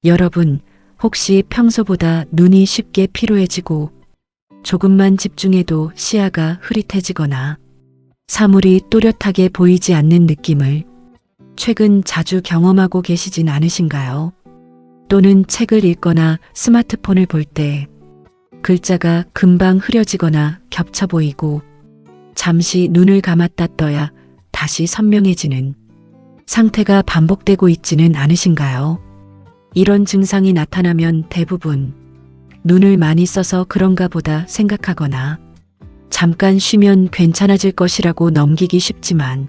여러분, 혹시 평소보다 눈이 쉽게 피로해지고 조금만 집중해도 시야가 흐릿해지거나 사물이 또렷하게 보이지 않는 느낌을 최근 자주 경험하고 계시진 않으신가요? 또는 책을 읽거나 스마트폰을 볼 때 글자가 금방 흐려지거나 겹쳐 보이고 잠시 눈을 감았다 떠야 다시 선명해지는 상태가 반복되고 있지는 않으신가요? 이런 증상이 나타나면 대부분 눈을 많이 써서 그런가 보다 생각하거나 잠깐 쉬면 괜찮아질 것이라고 넘기기 쉽지만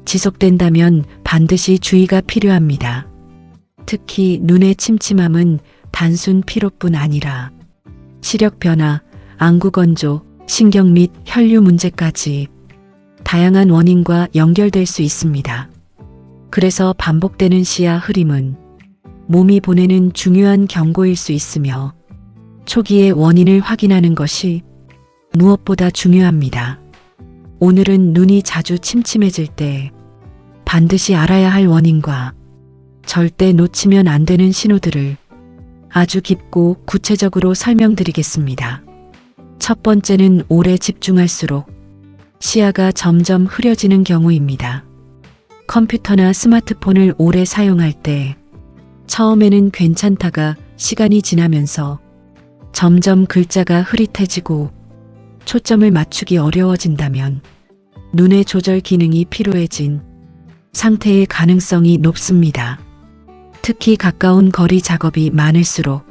지속된다면 반드시 주의가 필요합니다. 특히 눈의 침침함은 단순 피로뿐 아니라 시력 변화, 안구 건조, 신경 및 혈류 문제까지 다양한 원인과 연결될 수 있습니다. 그래서 반복되는 시야 흐림은 몸이 보내는 중요한 경고일 수 있으며 초기의 원인을 확인하는 것이 무엇보다 중요합니다. 오늘은 눈이 자주 침침해질 때 반드시 알아야 할 원인과 절대 놓치면 안 되는 신호들을 아주 깊고 구체적으로 설명드리겠습니다. 첫 번째는 오래 집중할수록 시야가 점점 흐려지는 경우입니다. 컴퓨터나 스마트폰을 오래 사용할 때 처음에는 괜찮다가 시간이 지나면서 점점 글자가 흐릿해지고 초점을 맞추기 어려워진다면 눈의 조절 기능이 피로해진 상태일 가능성이 높습니다. 특히 가까운 거리 작업이 많을수록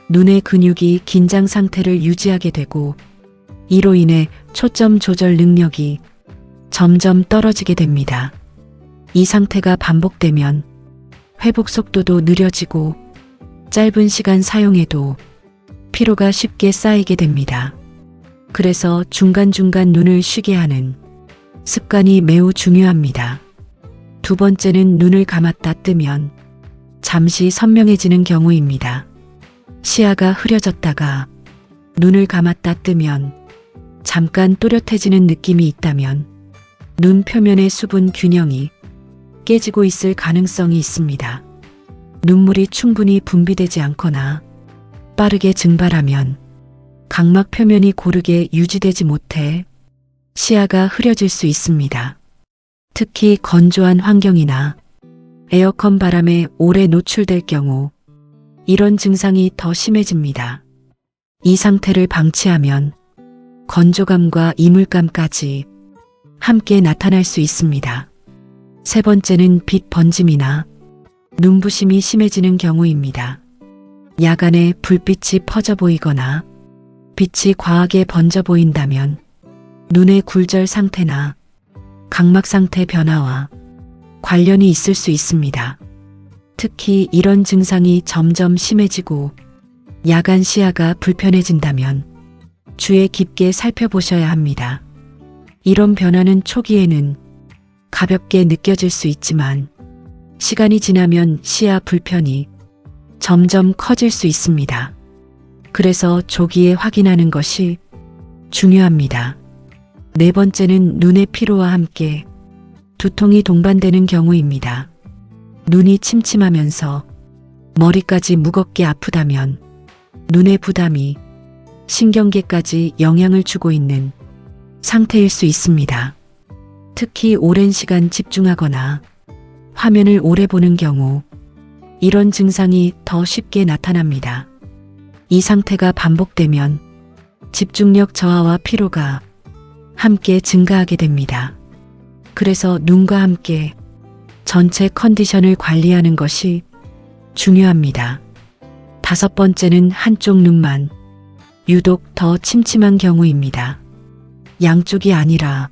눈의 근육이 긴장 상태를 유지하게 되고 이로 인해 초점 조절 능력이 점점 떨어지게 됩니다. 이 상태가 반복되면 회복 속도도 느려지고 짧은 시간 사용해도 피로가 쉽게 쌓이게 됩니다. 그래서 중간중간 눈을 쉬게 하는 습관이 매우 중요합니다. 두 번째는 눈을 감았다 뜨면 잠시 선명해지는 경우입니다. 시야가 흐려졌다가 눈을 감았다 뜨면 잠깐 또렷해지는 느낌이 있다면 눈 표면의 수분 균형이 깨지고 있을 가능성이 있습니다. 눈물이 충분히 분비되지 않거나 빠르게 증발하면 각막 표면이 고르게 유지되지 못해 시야가 흐려질 수 있습니다. 특히 건조한 환경이나 에어컨 바람에 오래 노출될 경우 이런 증상이 더 심해집니다. 이 상태를 방치하면 건조감과 이물감까지 함께 나타날 수 있습니다. 세 번째는 빛 번짐이나 눈부심이 심해지는 경우입니다. 야간에 불빛이 퍼져 보이거나 빛이 과하게 번져 보인다면 눈의 굴절 상태나 각막 상태 변화와 관련이 있을 수 있습니다. 특히 이런 증상이 점점 심해지고 야간 시야가 불편해진다면 주의 깊게 살펴보셔야 합니다. 이런 변화는 초기에는 가볍게 느껴질 수 있지만 시간이 지나면 시야 불편이 점점 커질 수 있습니다. 그래서 조기에 확인하는 것이 중요합니다. 네 번째는 눈의 피로와 함께 두통이 동반되는 경우입니다. 눈이 침침하면서 머리까지 무겁게 아프다면 눈의 부담이 신경계까지 영향을 주고 있는 상태일 수 있습니다. 특히 오랜 시간 집중하거나 화면을 오래 보는 경우 이런 증상이 더 쉽게 나타납니다. 이 상태가 반복되면 집중력 저하와 피로가 함께 증가하게 됩니다. 그래서 눈과 함께 전체 컨디션을 관리하는 것이 중요합니다. 다섯 번째는 한쪽 눈만 유독 더 침침한 경우입니다. 양쪽이 아니라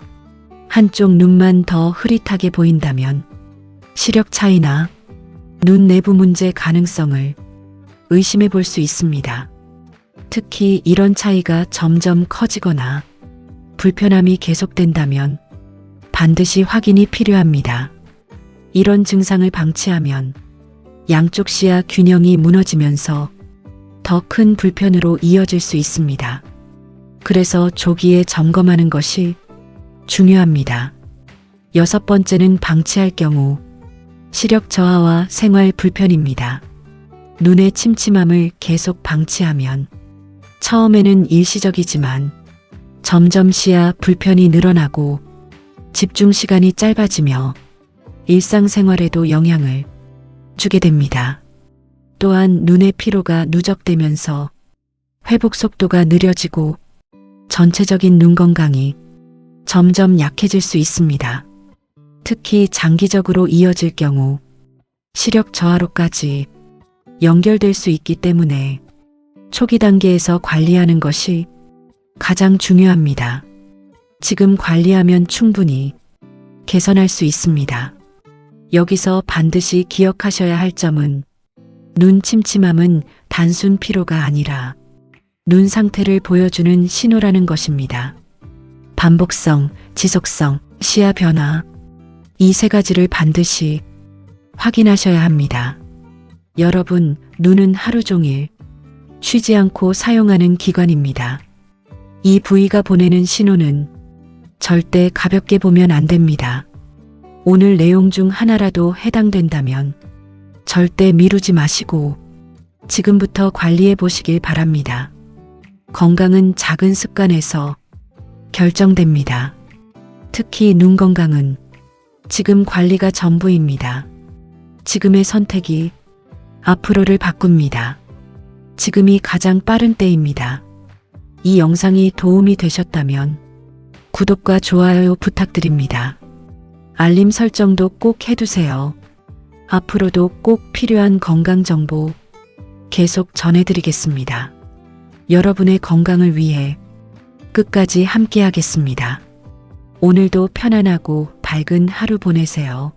한쪽 눈만 더 흐릿하게 보인다면 시력 차이나 눈 내부 문제 가능성을 의심해 볼 수 있습니다. 특히 이런 차이가 점점 커지거나 불편함이 계속된다면 반드시 확인이 필요합니다. 이런 증상을 방치하면 양쪽 시야 균형이 무너지면서 더 큰 불편으로 이어질 수 있습니다. 그래서 조기에 점검하는 것이 중요합니다. 여섯 번째는 방치할 경우 시력 저하와 생활 불편입니다. 눈의 침침함을 계속 방치하면 처음에는 일시적이지만 점점 시야 불편이 늘어나고 집중 시간이 짧아지며 일상생활에도 영향을 주게 됩니다. 또한 눈의 피로가 누적되면서 회복 속도가 느려지고 전체적인 눈 건강이 점점 약해질 수 있습니다. 특히 장기적으로 이어질 경우 시력 저하로까지 연결될 수 있기 때문에 초기 단계에서 관리하는 것이 가장 중요합니다. 지금 관리하면 충분히 개선할 수 있습니다. 여기서 반드시 기억하셔야 할 점은 눈 침침함은 단순 피로가 아니라 눈 상태를 보여주는 신호라는 것입니다. 반복성, 지속성, 시야 변화, 이 세 가지를 반드시 확인하셔야 합니다. 여러분, 눈은 하루 종일 쉬지 않고 사용하는 기관입니다. 이 부위가 보내는 신호는 절대 가볍게 보면 안 됩니다. 오늘 내용 중 하나라도 해당된다면 절대 미루지 마시고 지금부터 관리해 보시길 바랍니다. 건강은 작은 습관에서 결정됩니다. 특히 눈 건강은 지금 관리가 전부입니다. 지금의 선택이 앞으로를 바꿉니다. 지금이 가장 빠른 때입니다. 이 영상이 도움이 되셨다면 구독과 좋아요 부탁드립니다. 알림 설정도 꼭 해두세요. 앞으로도 꼭 필요한 건강 정보 계속 전해드리겠습니다. 여러분의 건강을 위해 끝까지 함께하겠습니다. 오늘도 편안하고 밝은 하루 보내세요.